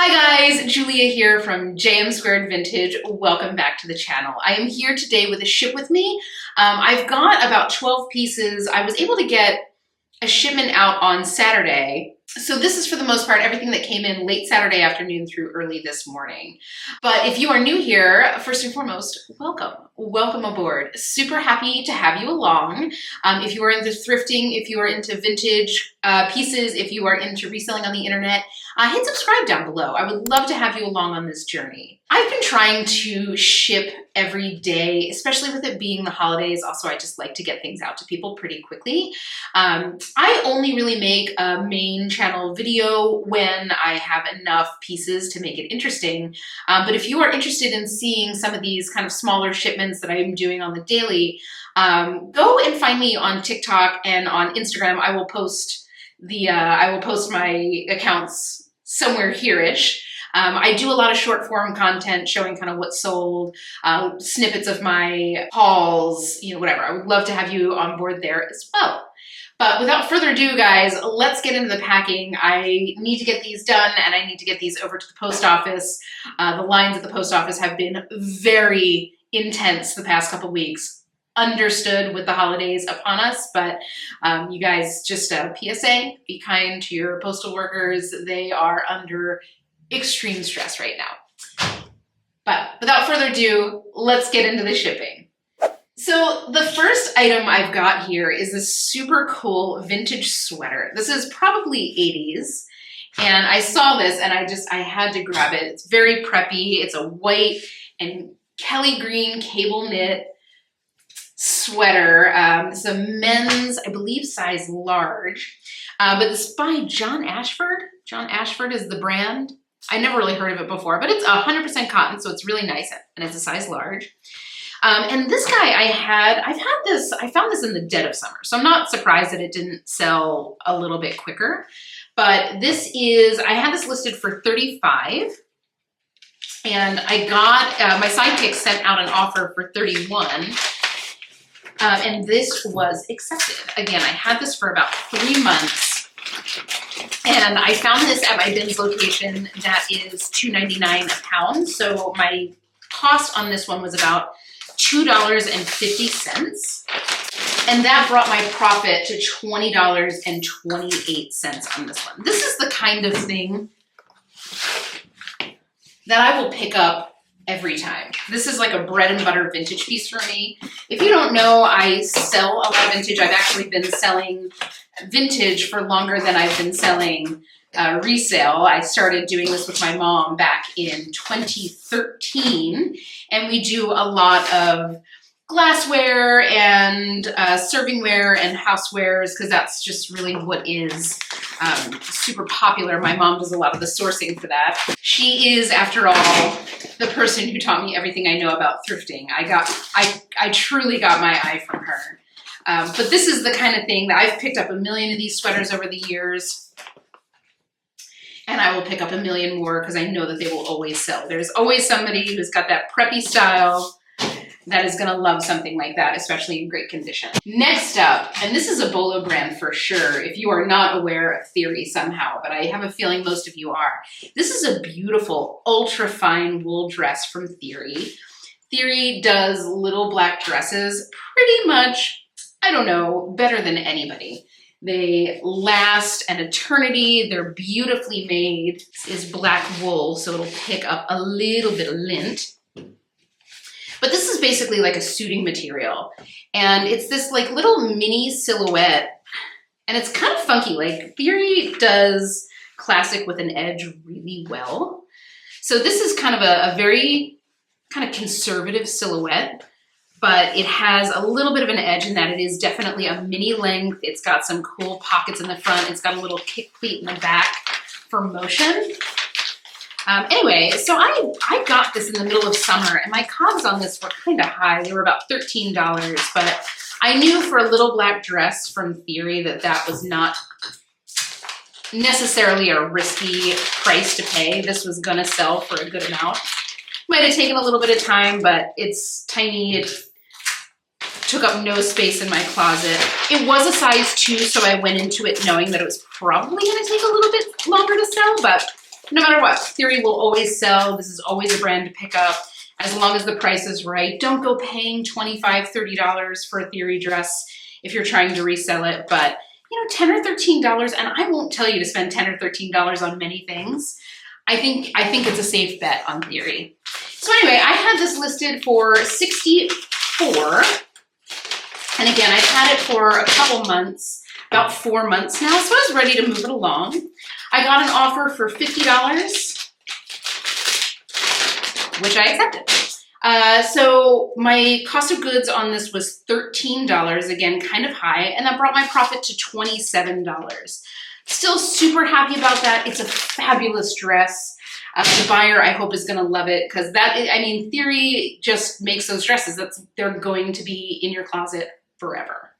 Hi guys, Julia here from JM Squared Vintage. Welcome back to the channel. I am here today with a ship with me. I've got about 12 pieces. I was able to get a shipment out on Saturday. So this is for the most part everything that came in late Saturday afternoon through early this morning. But if you are new here, first and foremost, welcome. Welcome aboard. Super happy to have you along. If you are into thrifting, if you are into vintage pieces, if you are into reselling on the internet, hit subscribe down below. I would love to have you along on this journey. I've been trying to ship every day, especially with it being the holidays. Also, I just like to get things out to people pretty quickly. I only really make a main channel video when I have enough pieces to make it interesting. But if you are interested in seeing some of these kind of smaller shipments that I'm doing on the daily, go and find me on TikTok and on Instagram. I will post my accounts somewhere here-ish. I do a lot of short form content showing kind of what's sold, snippets of my hauls, whatever. I would love to have you on board there as well. But without further ado, guys, let's get into the packing. I need to get these done and I need to get these over to the post office. The lines at the post office have been very intense the past couple weeks. Understood with the holidays upon us, but you guys, just a PSA, be kind to your postal workers. They are under extreme stress right now. But without further ado, let's get into the shipping. So the first item I've got here is this super cool vintage sweater. This is probably 80s. And I saw this and I had to grab it. It's very preppy. It's a white and Kelly green cable knit sweater. It's a men's, I believe, size large. But it's by John Ashford. John Ashford is the brand. I never really heard of it before, but it's 100% cotton, so it's really nice, and it's a size large. And this guy I found this in the dead of summer, so I'm not surprised that it didn't sell a little bit quicker. But I had this listed for $35, and I got, my sidekick sent out an offer for $31, and this was accepted. Again, I had this for about 3 months. And I found this at my bins location that is $2.99 a pound. So my cost on this one was about $2.50. And that brought my profit to $20.28 on this one. This is the kind of thing that I will pick up every time. This is like a bread and butter vintage piece for me. If you don't know, I sell a lot of vintage. I've actually been selling vintage for longer than I've been selling resale. I started doing this with my mom back in 2013, and we do a lot of glassware and servingware and housewares because that's just really what is super popular. My mom does a lot of the sourcing for that. She is, after all, the person who taught me everything I know about thrifting. I truly got my eye from her. But this is the kind of thing that I've picked up a million of these sweaters over the years, and I will pick up a million more because I know that they will always sell. There's always somebody who's got that preppy style that is gonna love something like that, especially in great condition. Next up, and this is a Bolo brand for sure, if you are not aware of Theory somehow, but I have a feeling most of you are. This is a beautiful, ultra fine wool dress from Theory. Theory does little black dresses pretty much, I don't know, better than anybody. They last an eternity. They're beautifully made. This is black wool, so it'll pick up a little bit of lint. But this is basically like a suiting material. And it's this like little mini silhouette. And it's kind of funky. Like Theory does classic with an edge really well. So this is kind of a very kind of conservative silhouette. But it has a little bit of an edge in that it is definitely a mini length. It's got some cool pockets in the front. It's got a little kick pleat in the back for motion. Anyway, so I got this in the middle of summer, and my costs on this were kind of high. They were about $13, but I knew for a little black dress from Theory that was not necessarily a risky price to pay. This was gonna sell for a good amount. Might have taken a little bit of time, but it's tiny. It took up no space in my closet. It was a size 2, so I went into it knowing that it was probably gonna take a little bit longer to sell, but no matter what, Theory will always sell. This is always a brand to pick up as long as the price is right. Don't go paying $25, $30 for a Theory dress if you're trying to resell it, but you know, $10 or $13, and I won't tell you to spend $10 or $13 on many things. I think it's a safe bet on Theory. So anyway, I had this listed for $64, and again, I've had it for a couple months, about 4 months now, so I was ready to move it along. I got an offer for $50, which I accepted. So my cost of goods on this was $13, again, kind of high, and that brought my profit to $27. Still super happy about that. It's a fabulous dress. The buyer, I hope, is gonna love it, because I mean, Theory just makes those dresses. They're going to be in your closet forever.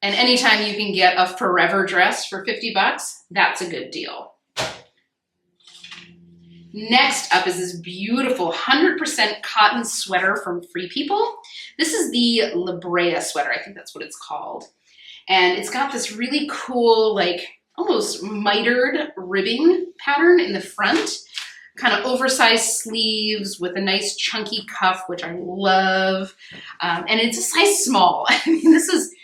And anytime you can get a forever dress for 50 bucks, that's a good deal. Next up is this beautiful 100% cotton sweater from Free People. This is the La Brea sweater, I think that's what it's called. And it's got this really cool, like almost mitered ribbing pattern in the front, kind of oversized sleeves with a nice chunky cuff, which I love. And it's a size small. I mean, this is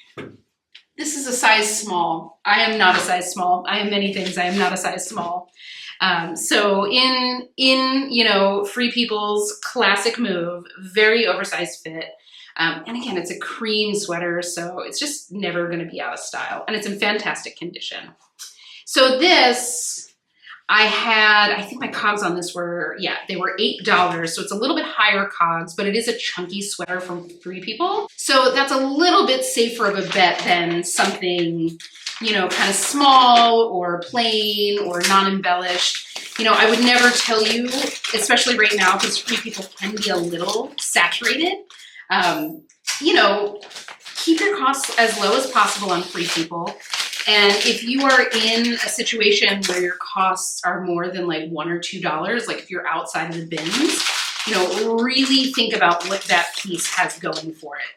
a size small. I am not a size small. I am many things. I am not a size small. So in you know, Free People's classic move, very oversized fit. And again, it's a cream sweater, so it's just never going to be out of style, and it's in fantastic condition. So this, I think my cogs on this were, yeah, they were $8, so it's a little bit higher cogs, but it is a chunky sweater from Free People. So that's a little bit safer of a bet than something, you know, kind of small or plain or non-embellished. You know, I would never tell you, especially right now, because Free People can be a little saturated. You know, keep your costs as low as possible on Free People. And if you are in a situation where your costs are more than like $1 or $2, like if you're outside of the bins, you know, really think about what that piece has going for it.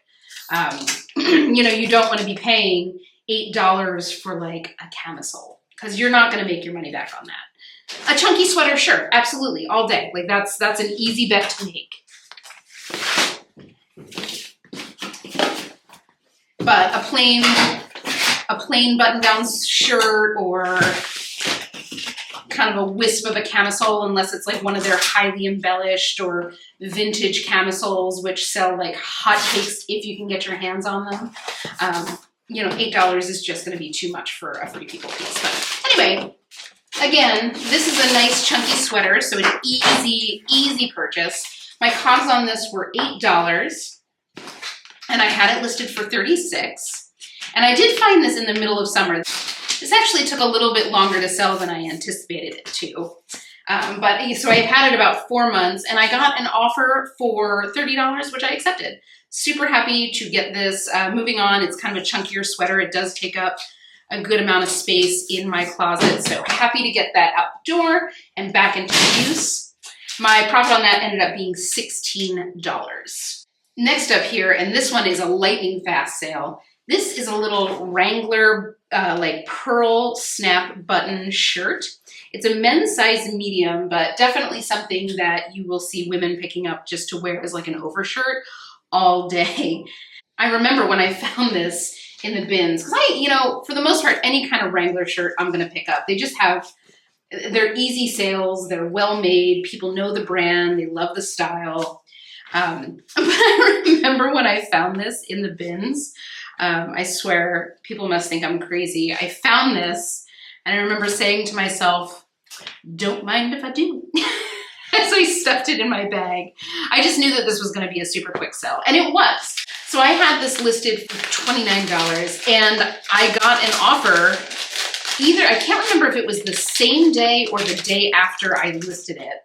You know, you don't want to be paying $8 for like a camisole, because you're not going to make your money back on that. A chunky sweater, sure, absolutely, all day. Like that's an easy bet to make. But a plain button-down shirt or kind of a wisp of a camisole, unless it's like one of their highly embellished or vintage camisoles, which sell like hotcakes if you can get your hands on them. You know, $8 is just going to be too much for a Free People piece. But anyway, again, this is a nice chunky sweater, so an easy purchase. My cogs on this were $8. And I had it listed for $36. And I did find this in the middle of summer. This actually took a little bit longer to sell than I anticipated it to. So I've had it about 4 months, and I got an offer for $30, which I accepted. Super happy to get this. Moving on, it's kind of a chunkier sweater. It does take up a good amount of space in my closet, so happy to get that out the door and back into use. My profit on that ended up being $16. Next up here, and this one is a lightning fast sale. This is a little Wrangler like pearl snap button shirt. It's a men's size medium, but definitely something that you will see women picking up just to wear as like an overshirt all day. I remember when I found this in the bins, because you know, for the most part, any kind of Wrangler shirt I'm gonna pick up. They just have, they're easy sales, they're well made, people know the brand, they love the style. But I remember when I found this in the bins, I swear people must think I'm crazy. I found this and I remember saying to myself, don't mind if I do. As I stuffed it in my bag. I just knew that this was going to be a super quick sell, and it was. So I had this listed for $29, and I got an offer either, I can't remember if it was the same day or the day after I listed it,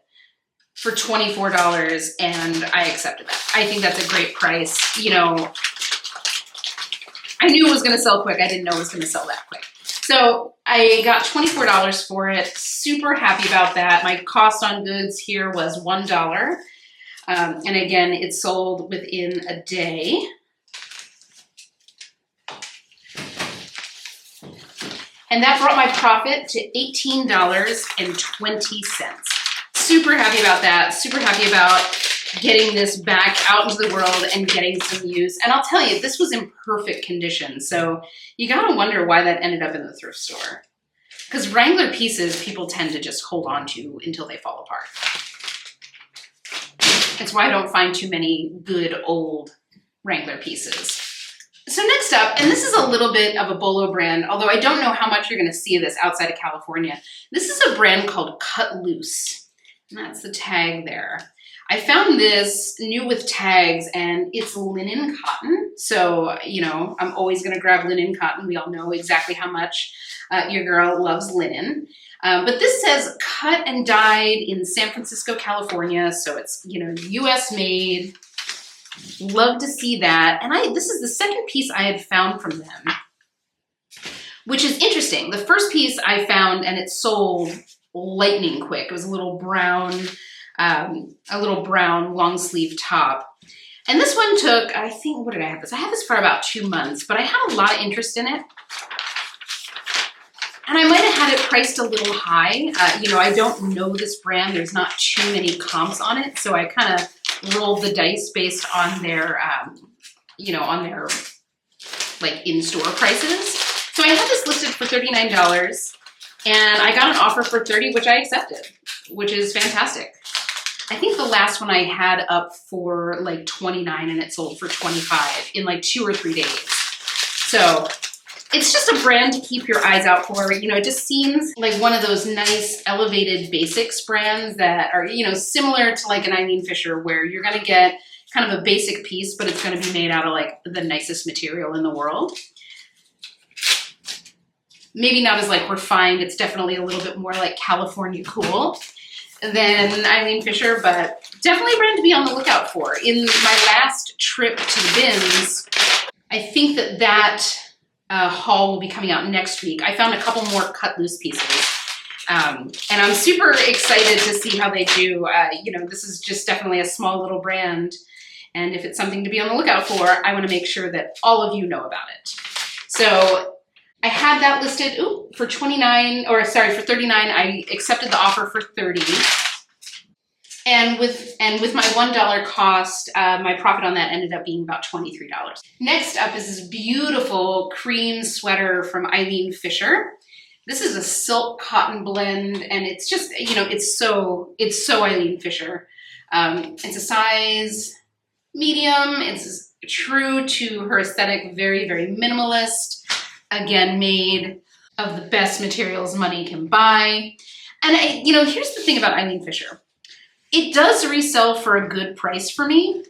for $24, and I accepted that. I think that's a great price. You know, I knew it was gonna sell quick. I didn't know it was gonna sell that quick. So I got $24 for it. Super happy about that. My cost on goods here was $1. And again, it sold within a day. And that brought my profit to $18.20. Super happy about that. Super happy about getting this back out into the world and getting some use. And I'll tell you, this was in perfect condition. So you gotta wonder why that ended up in the thrift store. Because Wrangler pieces, people tend to just hold on to until they fall apart. It's why I don't find too many good old Wrangler pieces. So next up, and this is a little bit of a bolo brand, although I don't know how much you're gonna see of this outside of California. This is a brand called Cut Loose, and that's the tag there. I found this new with tags, and it's linen cotton. So, you know, I'm always gonna grab linen cotton. We all know exactly how much your girl loves linen. But this says cut and dyed in San Francisco, California. So it's, you know, US made. Love to see that. And this is the second piece I had found from them, which is interesting. The first piece I found, and it sold lightning quick. It was a little brown long sleeve top. And this one took, I think, what did I have this? I had this for about 2 months, but I had a lot of interest in it. And I might have had it priced a little high. You know, I don't know this brand. There's not too many comps on it. So I kind of rolled the dice based on their, you know, on their like in-store prices. So I had this listed for $39 and I got an offer for $30, which I accepted, which is fantastic. I think the last one I had up for like $29 and it sold for $25 in like 2 or 3 days. So it's just a brand to keep your eyes out for. You know, it just seems like one of those nice elevated basics brands that are, you know, similar to like an Eileen Fisher, where you're gonna get kind of a basic piece, but it's gonna be made out of like the nicest material in the world. Maybe not as like refined. It's definitely a little bit more like California cool than Eileen Fisher, but definitely a brand to be on the lookout for. In my last trip to the bins, I think that haul will be coming out next week. I found a couple more cut loose pieces. And I'm super excited to see how they do. You know, this is just definitely a small little brand. And if it's something to be on the lookout for, I want to make sure that all of you know about it. So I had that listed for $39, or sorry, for $39. I accepted the offer for $30. And with my $1 cost, my profit on that ended up being about $23. Next up is this beautiful cream sweater from Eileen Fisher. This is a silk cotton blend, and it's just, you know, it's so Eileen Fisher. It's a size medium. It's true to her aesthetic, very, very minimalist. Again, made of the best materials money can buy. And you know, here's the thing about Eileen Fisher. It does resell for a good price for me,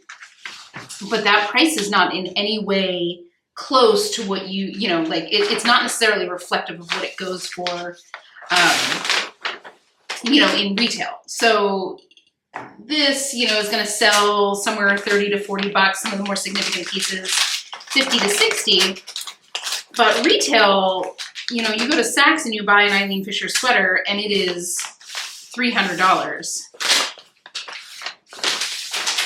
but that price is not in any way close to what you know, like it's not necessarily reflective of what it goes for, you know, in retail. So this, you know, is going to sell somewhere 30 to 40 bucks. Some of the more significant pieces, 50 to 60. But retail, you know, you go to Saks and you buy an Eileen Fisher sweater and it is $300.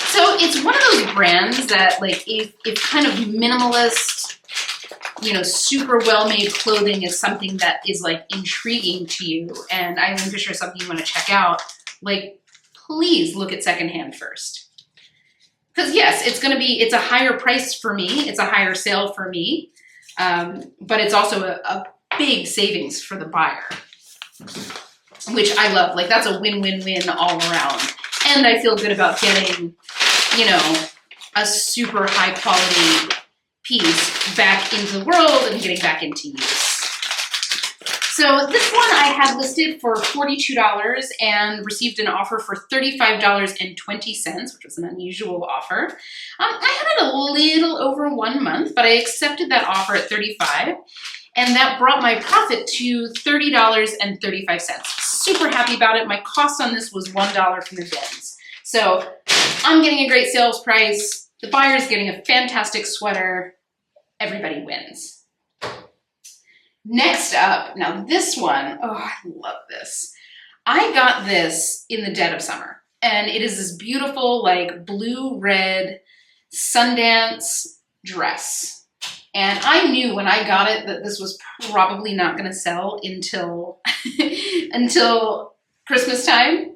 So it's one of those brands that, like, if kind of minimalist, you know, super well-made clothing is something that is like intriguing to you, and Eileen Fisher is something you want to check out, like, please look at secondhand first. Because yes, it's a higher price for me, it's a higher sale for me, but it's also a big savings for the buyer, which I love. Like, that's a win-win-win all around. And I feel good about getting, you know, a super high quality piece back into the world and getting back into use. So this one I had listed for $42 and received an offer for $35.20, which was an unusual offer. I had it a little over 1 month, but I accepted that offer at $35, and that brought my profit to $30.35. Super happy about it. My cost on this was $1 from the bins. So I'm getting a great sales price. The buyer's getting a fantastic sweater. Everybody wins. Next up, now this one, oh, I love this. I got this in the dead of summer, and it is this beautiful, like, blue-red Sundance dress. And I knew when I got it that this was probably not going to sell until until Christmas time.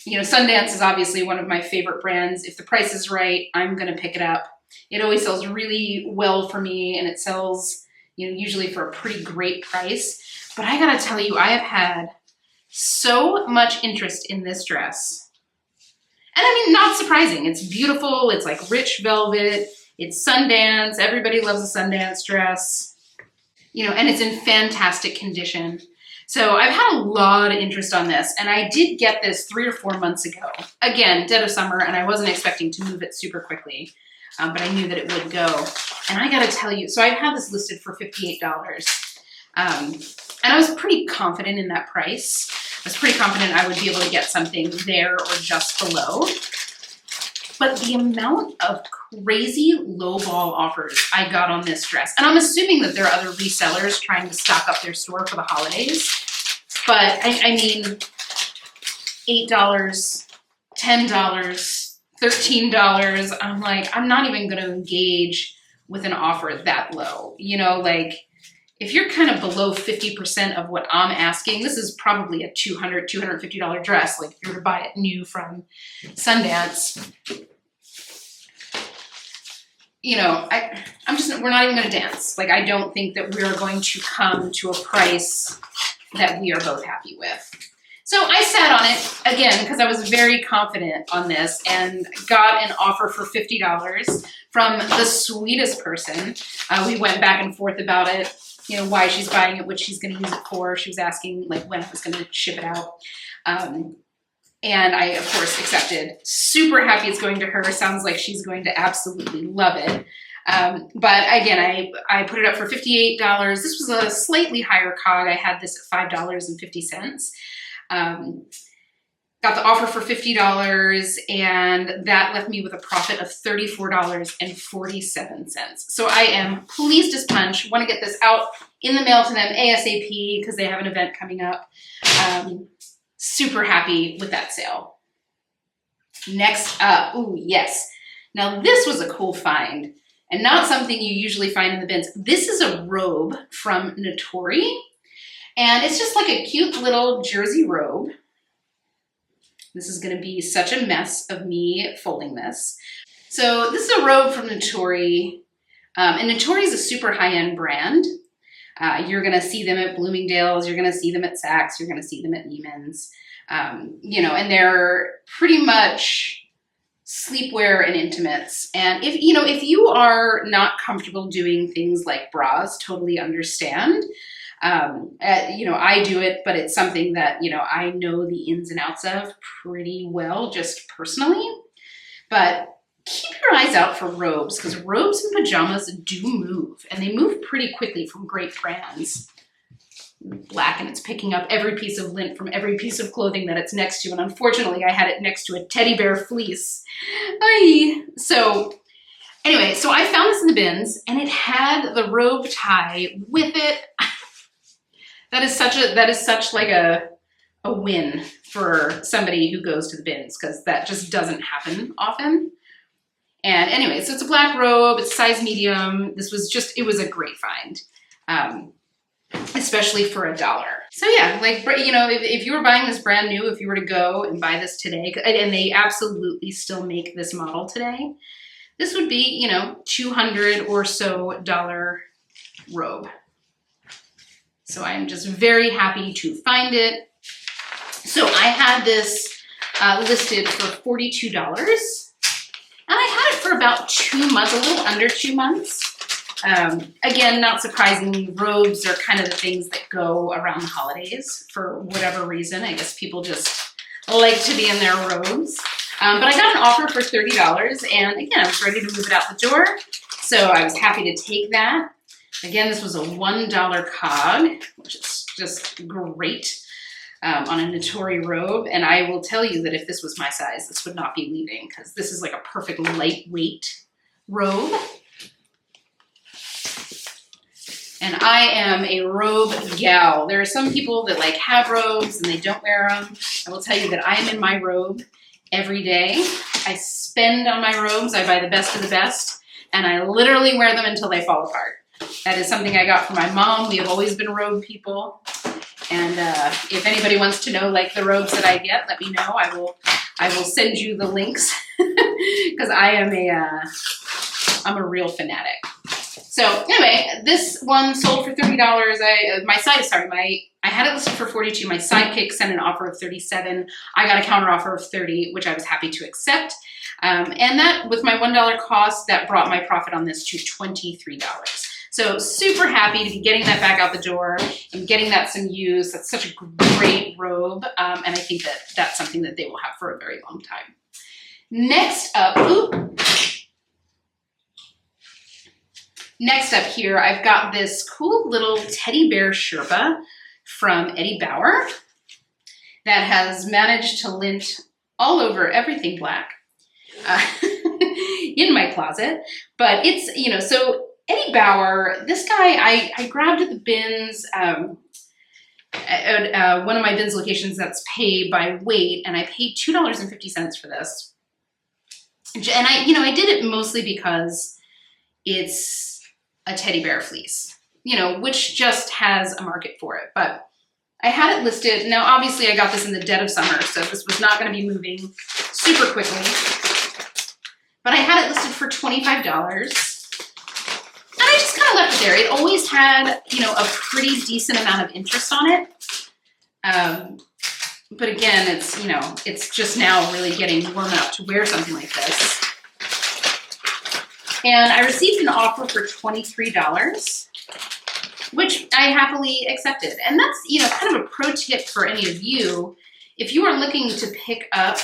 You know, Sundance is obviously one of my favorite brands. If the price is right, I'm going to pick it up. It always sells really well for me, and it sells, you know, usually for a pretty great price. But I got to tell you, I have had so much interest in this dress. And I mean, not surprising. It's beautiful. It's like rich velvet. It's Sundance. Everybody loves a Sundance dress. You know, and it's in fantastic condition. So I've had a lot of interest on this, and I did get this 3 or 4 months ago. Again, dead of summer, and I wasn't expecting to move it super quickly, but I knew that it would go. And I gotta tell you, so I've had this listed for $58. And I was pretty confident in that price. I was pretty confident I would be able to get something there or just below. But the amount of crazy lowball offers I got on this dress, and I'm assuming that there are other resellers trying to stock up their store for the holidays, but I mean, $8, $10, $13, I'm like, I'm not even gonna engage with an offer that low. You know, like, if you're kind of below 50% of what I'm asking, this is probably a $200, $250 dress, like if you were to buy it new from Sundance. You know, we're not even gonna dance. Like, I don't think that we're going to come to a price that we are both happy with. So I sat on it, again, because I was very confident on this, and got an offer for $50 from the sweetest person. We went back and forth about it, you know, why she's buying it, what she's gonna use it for. She was asking like when I was gonna ship it out. And I, of course, accepted. Super happy it's going to her. Sounds like she's going to absolutely love it. But again, I put it up for $58. This was a slightly higher COG. I had this at $5.50. Got the offer for $50, and that left me with a profit of $34.47. So I am pleased as punch. Want to get this out in the mail to them ASAP because they have an event coming up. Super happy with that sale. Next up, ooh, yes. Now this was a cool find, and not something you usually find in the bins. This is a robe from Notori, and it's just like a cute little jersey robe. This is gonna be such a mess of me folding this. So this is a robe from Notori, and Notori is a super high-end brand. You're gonna see them at Bloomingdale's, you're gonna see them at Saks, you're gonna see them at Neiman's, you know, and they're pretty much sleepwear and intimates. And if you are not comfortable doing things like bras, totally understand. You know, I do it, but it's something that, you know, I know the ins and outs of pretty well, just personally. But keep your eyes out for robes, because robes and pajamas do move, and they move pretty quickly from great brands. Black, and it's picking up every piece of lint from every piece of clothing that it's next to, and unfortunately I had it next to a teddy bear fleece. Aye. So anyway, so I found this in the bins, and it had the robe tie with it. That is such like a win for somebody who goes to the bins, because that just doesn't happen often. And anyway, so it's a black robe, it's size medium. It was a great find, especially for $1. So yeah, like, you know, if you were buying this brand new, if you were to go and buy this today, and they absolutely still make this model today, this would be, you know, $200 or so robe. So I'm just very happy to find it. So I had this listed for $42. And I had it for about 2 months, a little under 2 months. Again, not surprisingly, robes are kind of the things that go around the holidays for whatever reason. I guess people just like to be in their robes. But I got an offer for $30, and again, I was ready to move it out the door. So I was happy to take that. Again, this was a $1 COG, which is just great. On a Notori robe, and I will tell you that if this was my size, this would not be leaving, because this is like a perfect lightweight robe. And I am a robe gal. There are some people that like have robes and they don't wear them. I will tell you that I am in my robe every day. I spend on my robes. I buy the best of the best. and I literally wear them until they fall apart. That is something I got from my mom. We have always been robe people. And if anybody wants to know like the robes that I get, let me know. I will send you the links because I'm a real fanatic. So anyway, this one sold for $30. I had it listed for $42. My sidekick sent an offer of $37. I got a counter offer of $30, which I was happy to accept. And that, with my $1 cost, that brought my profit on this to $23. So super happy to be getting that back out the door and getting that some use. That's such a great robe. And I think that that's something that they will have for a very long time. Next up here, I've got this cool little teddy bear Sherpa from Bauer that has managed to lint all over everything black in my closet. But it's, you know, so Bauer, this guy, I grabbed at the bins, at one of my bins locations that's paid by weight, and I paid $2.50 for this. And I did it mostly because it's a teddy bear fleece, you know, which just has a market for it. But I had it listed. Now, obviously, I got this in the dead of summer, so this was not going to be moving super quickly. But I had it listed for $25. And I just kind of left it there. It always had, you know, a pretty decent amount of interest on it. But again, it's, you know, it's just now really getting warm enough to wear something like this. And I received an offer for $23, which I happily accepted. And that's, you know, kind of a pro tip for any of you. If you are looking to pick up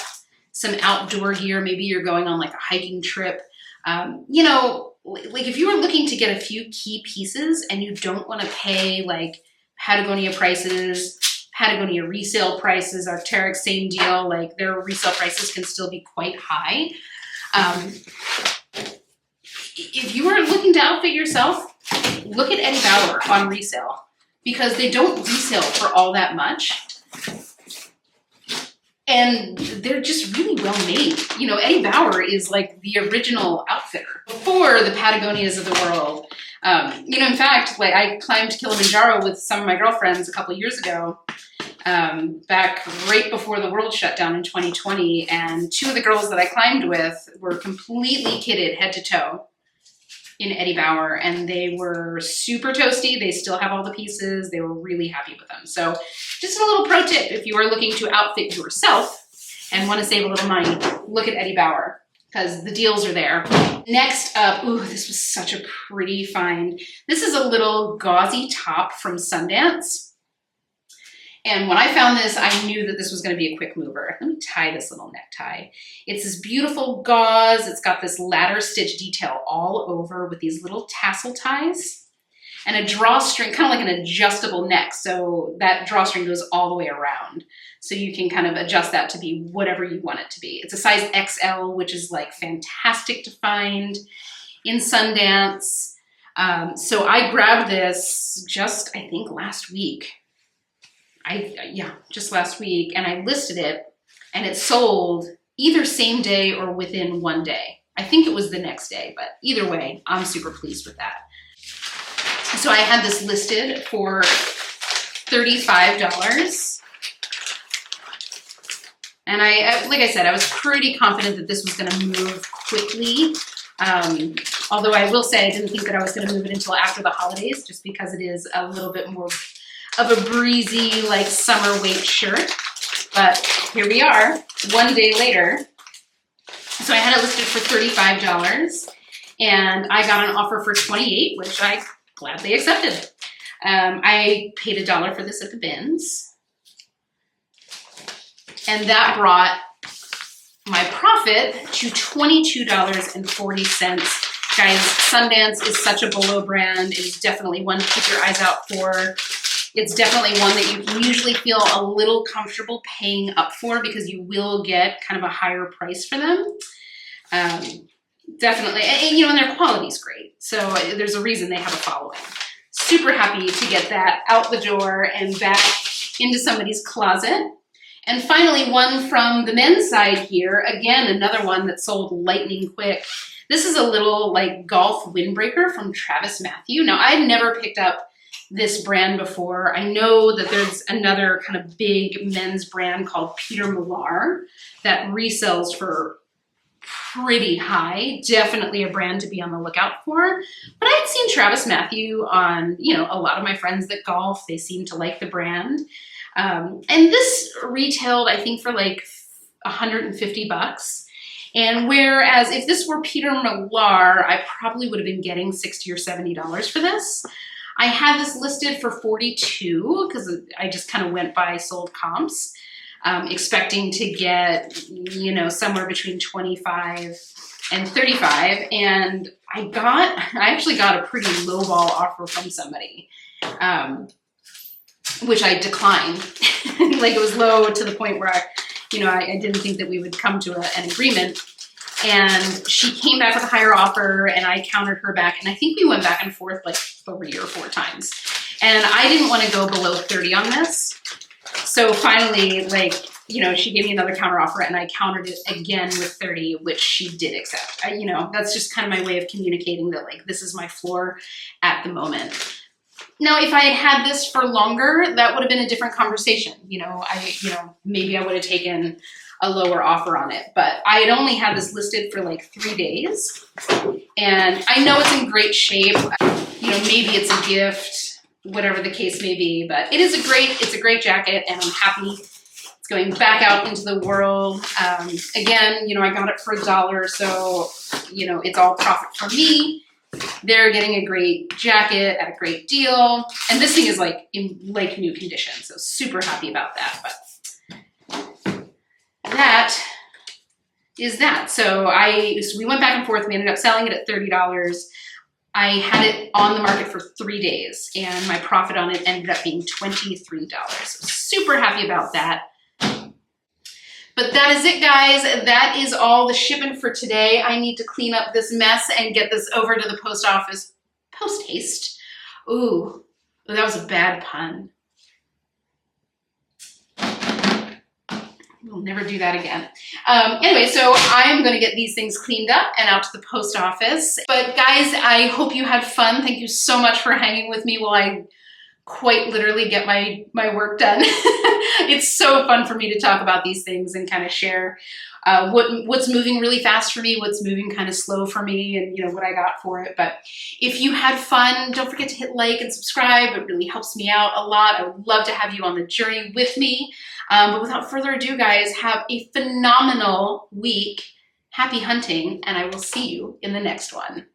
some outdoor gear, maybe you're going on like a hiking trip, you know, like if you are looking to get a few key pieces and you don't want to pay like Patagonia prices, Patagonia resale prices, Arc'teryx, same deal, like their resale prices can still be quite high. If you are looking to outfit yourself, look at Bauer on resale because they don't resale for all that much. And they're just really well made. You know, Bauer is like the original outfitter before the Patagonias of the world. You know, in fact, like I climbed Kilimanjaro with some of my girlfriends a couple of years ago, back right before the world shut down in 2020. And two of the girls that I climbed with were completely kitted head to toe in Bauer, and they were super toasty. They still have all the pieces. They were really happy with them. So just a little pro tip, if you are looking to outfit yourself and want to save a little money, look at Bauer because the deals are there. Next up, ooh, this was such a pretty find. This is a little gauzy top from Sundance. And when I found this, I knew that this was going to be a quick mover. Let me tie this little necktie. It's this beautiful gauze. It's got this ladder stitch detail all over with these little tassel ties and a drawstring, kind of like an adjustable neck. So that drawstring goes all the way around. So you can kind of adjust that to be whatever you want it to be. It's a size XL, which is like fantastic to find in Sundance. So I grabbed this just, I think, last week. Just last week, and I listed it, and it sold either same day or within one day. I think it was the next day, but either way, I'm super pleased with that. So I had this listed for $35, and like I said, I was pretty confident that this was going to move quickly. Although I will say I didn't think that I was going to move it until after the holidays, just because it is a little bit more of a breezy, like summer weight shirt. But here we are, one day later. So I had it listed for $35 and I got an offer for $28, which I gladly accepted. I paid $1 for this at the bins. And that brought my profit to $22.40. Guys, Sundance is such a below brand. It is definitely one to keep your eyes out for. It's definitely one that you can usually feel a little comfortable paying up for because you will get kind of a higher price for them. Definitely, and you know, and their quality is great. So there's a reason they have a following. Super happy to get that out the door and back into somebody's closet. And finally, one from the men's side here. Again, another one that sold lightning quick. This is a little like golf windbreaker from Travis Mathew. Now, I had never picked up this brand before. I know that there's another kind of big men's brand called Peter Millar that resells for pretty high. Definitely a brand to be on the lookout for. But I'd seen Travis Mathew on, you know, a lot of my friends that golf. They seem to like the brand. And this retailed, I think, for like $150. And whereas if this were Peter Millar, I probably would have been getting $60 or $70 for this. I had this listed for $42 because I just kind of went by sold comps, expecting to get, you know, somewhere between 25 and 35. And I actually got a pretty lowball offer from somebody, which I declined. Like it was low to the point where I didn't think that we would come to an agreement. And she came back with a higher offer and I countered her back. And I think we went back and forth like 3 or 4 times. And I didn't want to go below 30 on this. So finally, like, you know, she gave me another counter offer and I countered it again with 30, which she did accept. You know, that's just kind of my way of communicating that like, this is my floor at the moment. Now, if I had had this for longer, that would have been a different conversation. You know, maybe I would have taken a lower offer on it, but I had only had this listed for like 3 days. And I know it's in great shape. You know, maybe it's a gift, whatever the case may be, but it's a great jacket and I'm happy it's going back out into the world. Again, you know, I got it for $1, so, you know, it's all profit for me. They're getting a great jacket at a great deal. And this thing is like in like new condition. So super happy about that. But that is that. So we went back and forth. We ended up selling it at $30. I had it on the market for 3 days and my profit on it ended up being $23. So super happy about that. But that is it, guys. That is all the shipping for today. I need to clean up this mess and get this over to the post office post haste. Ooh, that was a bad pun. We'll never do that again. Anyway, so I am going to get these things cleaned up and out to the post office. But guys, I hope you had fun. Thank you so much for hanging with me while I quite literally get my work done. It's so fun for me to talk about these things and kind of share what's moving really fast for me, what's moving kind of slow for me, and you know what I got for it. But if you had fun, don't forget to hit like and subscribe. It really helps me out a lot. I would love to have you on the journey with me. But without further ado, guys, have a phenomenal week. Happy hunting, and I will see you in the next one.